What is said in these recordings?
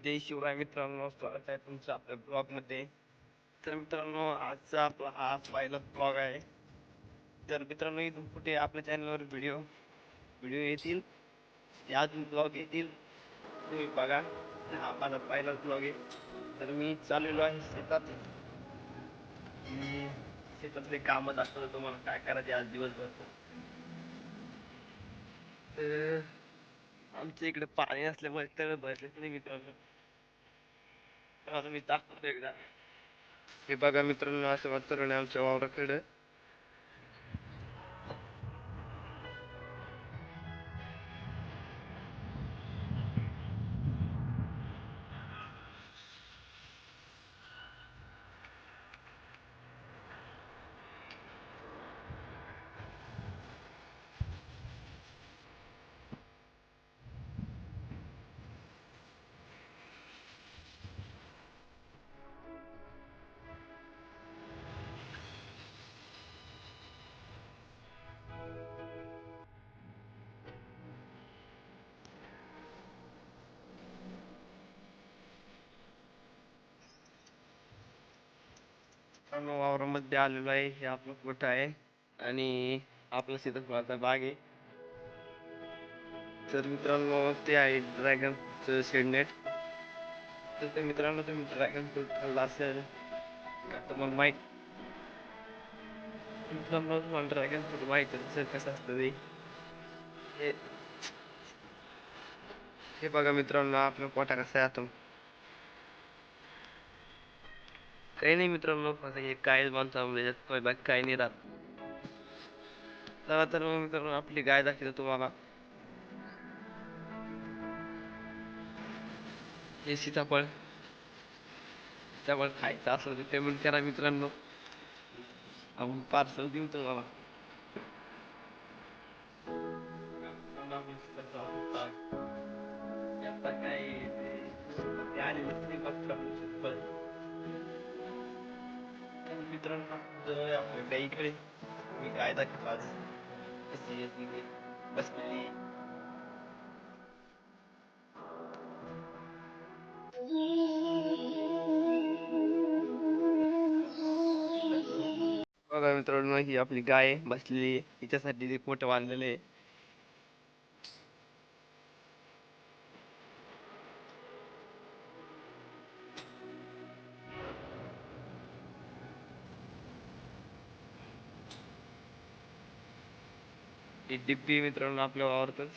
जय शिवराय मित्रांनो, स्वागत आहे तुमचं आपल्या ब्लॉगमध्ये. तर मित्रांनो, आजचा आपला हा पहिला ब्लॉग आहे. तर मित्रांनो, इथून कुठे आपल्या चॅनलवर व्हिडिओ व्हिडिओ येतील, अजून ब्लॉग येतील, तुम्ही बघा. हा माझा पहिलाच ब्लॉग आहे. तर मी चाललेलो आहे शेतात. शेतातले कामं दाखवतो तुम्हाला, काय करायचे आज दिवसभर. तर आमच्या इकडे पाणी असल्यामुळे तळ भरलेच नाही मित्रांनो. तर मी दाखवतो एकदा. हे बघा मित्रांनो, असं वातावरण आहे आमच्या वावराकडे. वावरामध्ये आलेलो आहे. हे आपलं गोठा आहे आणि आपलं सीताफळाचा बाग आहे. तर मित्रांनो, ते आहे ड्रॅगनचं शेडनेट. तर ते मित्रांनो, तुम्ही ड्रॅगन फ्रूट खाल्ला असेल का तुम्हाला माहित. मित्रांनो, तुम्हाला ड्रॅगन फ्रूट माहित असेल कसं असतं ते. हे हे बघा मित्रांनो, आपला गोठा कसा आहे आता. काही नाही मित्रांनो, आता हे काय माणसं बाकी काही नाही राहत. चला तर मग मित्रांनो, आपली गाय दाखवतो तुम्हाला. हे सीताफळ सीताफळ खायचं असलं तर पेमेंट करा मित्रांनो, आपण पार्सल देऊ तुम्हाला. आता काय ते आलेलंच नाही बघता सीताफळ. तर मित्रांनो, जवळ आपल्या गाईकडे मी गाय दाखवतो आज. कशी आहे ती बसलेली. बघा मित्रांनो, ही आपली गाय आहे, बसलेली आहे. हिच्यासाठी ते मोठं बांधलेलं आहे. ही डिब्बी मित्रांनो आपल्या वावरतच.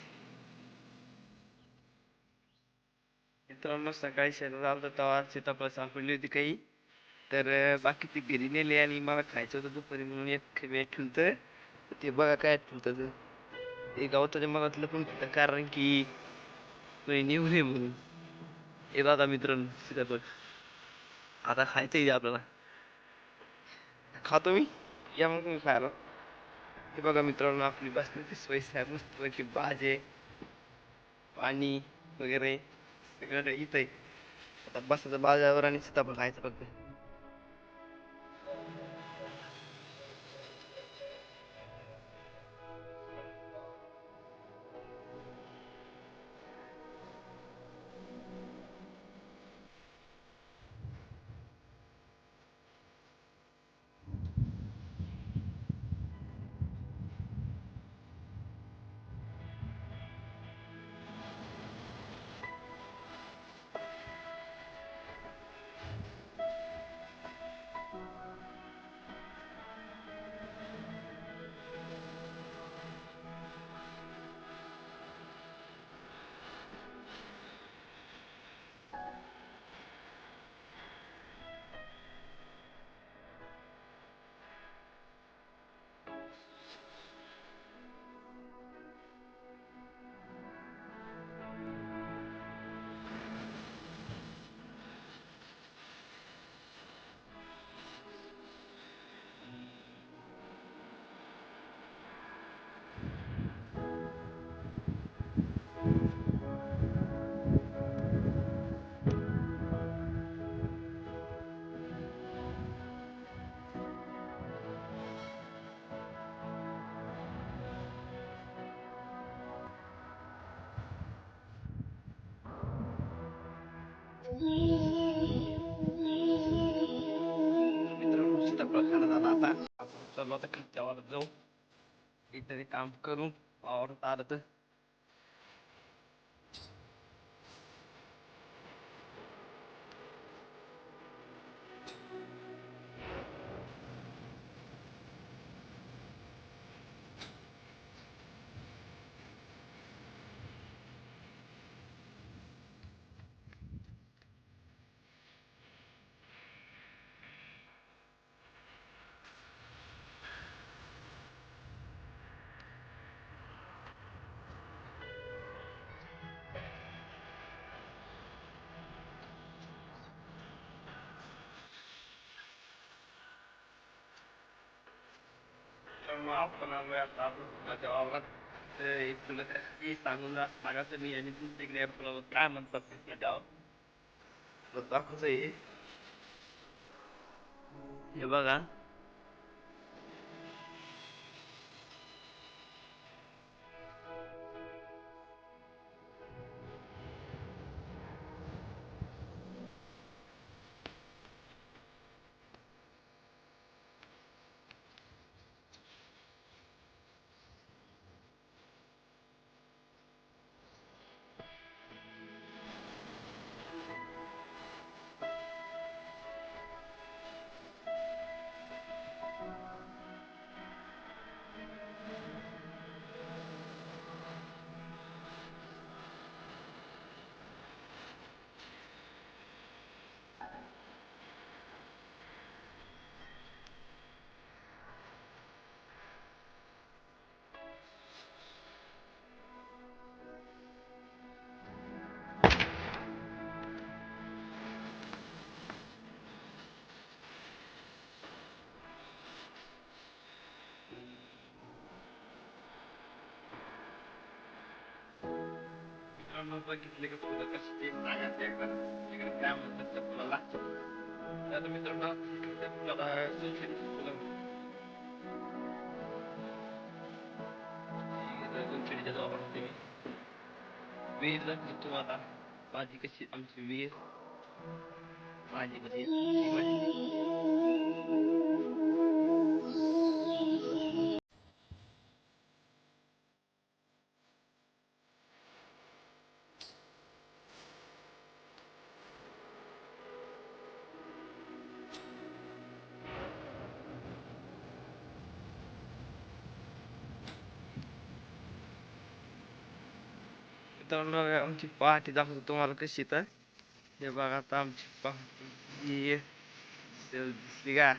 मित्रांनो, सकाळी शेतात आलतो तेव्हा सीताफळ सापडली होती काही. तर बाकी ती घरी नेली आणि मला खायचं होतं दुपारी म्हणून एक वेळ ठेवतं. ते बघा काय ठेवतं ते गवताच्या मगात लपून ठेवतं, कारण की कोणी नेऊ नये म्हणून. हे दादा मित्रांनो, सीताफळ आता खायचं आपल्याला. खातो मी, या मग तुम्ही खायला. हे बघा मित्रांनो, आपली बसण्याची सोय आहे मस्तपैकी. भाजी, पाणी वगैरे सगळं इथं आहे. आता बसायचं बाजावर आणि सीताफळ खायचं फक्त. मित्रांनो सीताफळ खाणं झालं आता. आपण चाललो आता खालच्यावर जाऊ. इथे काम करून आवरत आलं तर त्यामुळे आपण आलोय आता माझ्या वावरात. तर एक तुला काही सांगून सांगायचं मी आणि तुमच्याकडे आपलं काय म्हणतात ते गाव दाखवच आहे. हे बघा. बघितले का फुलं कशी ते सांगायचं एकदा तिकडे काय म्हणतात त्या फुलाला. आता मित्रांनो त्या फुलाला सोनसरीची फुलं सोनसरीच्या जवळ असते. विहीर लागली तुम्हाला माझी कशी आमची विहीर माझी कशी मित्रांनो आमची पहाटी दाखवतो तुम्हाला कशी तर हे बघा आता आमची पहाटी दिसली का.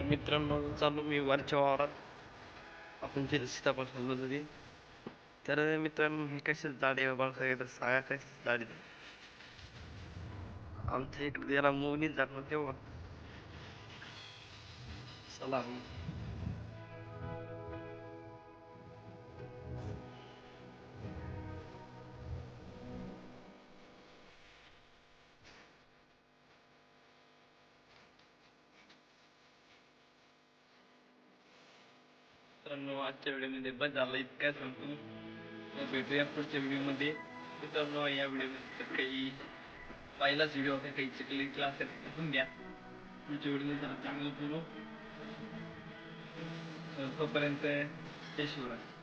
मित्रांनो चालू मी वरच्या वावरात आपण जे सीताफळ खाल्लं होतं ते. तर मित्रांनो हे कशाच झाड आहे बघा सांगा कशाच झाड आहे. आमच्या इकडे याला मोनीच झाड तेव्हा चला मित्रांनो आजच्या व्हिडिओमध्ये बस झालं इतकं सांगतो. मग भेटूया पुढच्या व्हिडिओमध्ये. मित्रांनो या व्हिडिओमध्ये तर काही पहिलाच व्हिडिओ होता काही चुकले क्लास बघून घ्या. पुढच्या व्हिडिओमध्ये जरा चांगलं बोलू. तोपर्यंत जय शिवराय.